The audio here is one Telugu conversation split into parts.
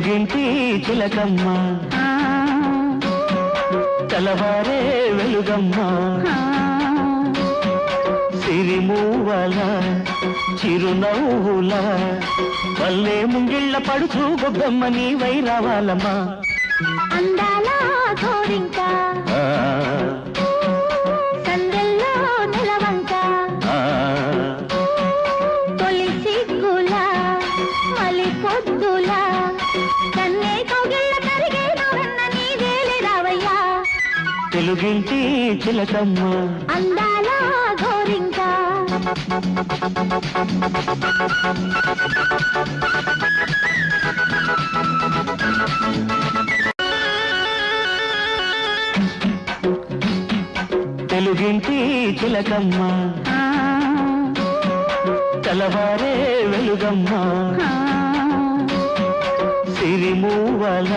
తెలుగింటి చిలకమ్మ తెల్లవారే వెలుగమ్మ సిరిమూవల చిరునవ్వుల వల్లే ముంగిళ్ళ పడుచు గొబ్బమ్మ నీవై రావాలమ్మా అందాల గోరింక సందెల్లో నిలవంక తొలి సిగ్గుల మలి పొద్దుల కన్నే కౌగిళ్ళ కరిగే నవ్వన్న నీవేలే రావయ్యా తెలుగింటి చిలకమ్మ అందాల గోరింక తెలుగింటి చిలకమ్మ తెల్లవారే వెలుగమ్మ సిరిమూవల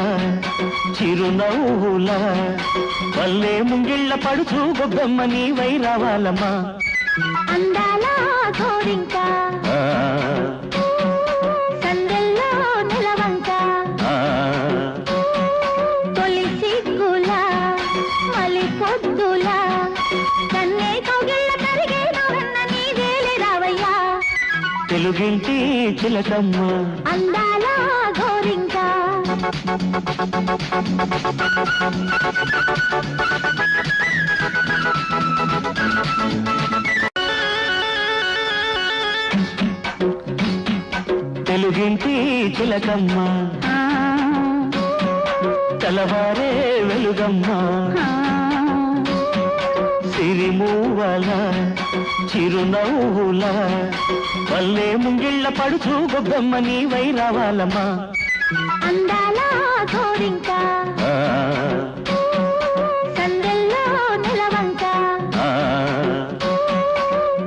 చిరునవ్వుల వల్లే ముంగిళ్ళ పడుచు గొబ్బమ్మ నీవై రావాలమ్మా అందాల గోరింక సందెల్లో నిలవంక తొలి సిగ్గుల మలి పొద్దుల కన్నే కౌగిళ్ళ కరిగే నవ్వన్న నీవేలే రావయ్యా తెలుగింటి చిలకమ్మ అందాల గోరింక తెలుగింటి చిలకమ్మ తెల్లవారే వెలుగమ్మ సిరిమూవల చిరునవ్వుల వల్లే ముంగిళ్ళ పడుచు గొబ్బమ్మ నీవై రావాలమ్మా అందాల గోరింక సందెల్లో నిలవంక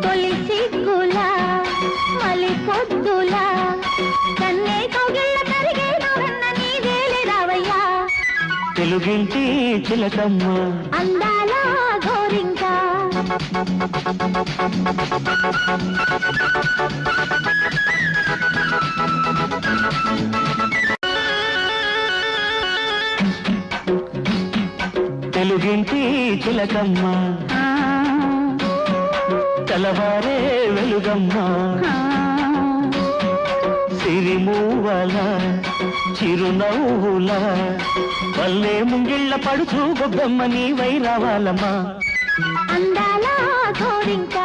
తొలి సిగ్గుల మలి పొద్దుల కన్నే కౌగిళ్ళ కరిగే నవ్వన్న నీవేలే రావయ్యా తెలుగింటి చిలకమ్మ అందాల గోరింక తెలుగింటి చిలకమ్మ తెల్లవారే వెలుగమ్మ సిరిమూవల చిరునవ్వుల వల్లే ముంగిళ్ళ పడుచు గొబ్బమ్మ నీవై రావాలమ్మా అందాల గోరింక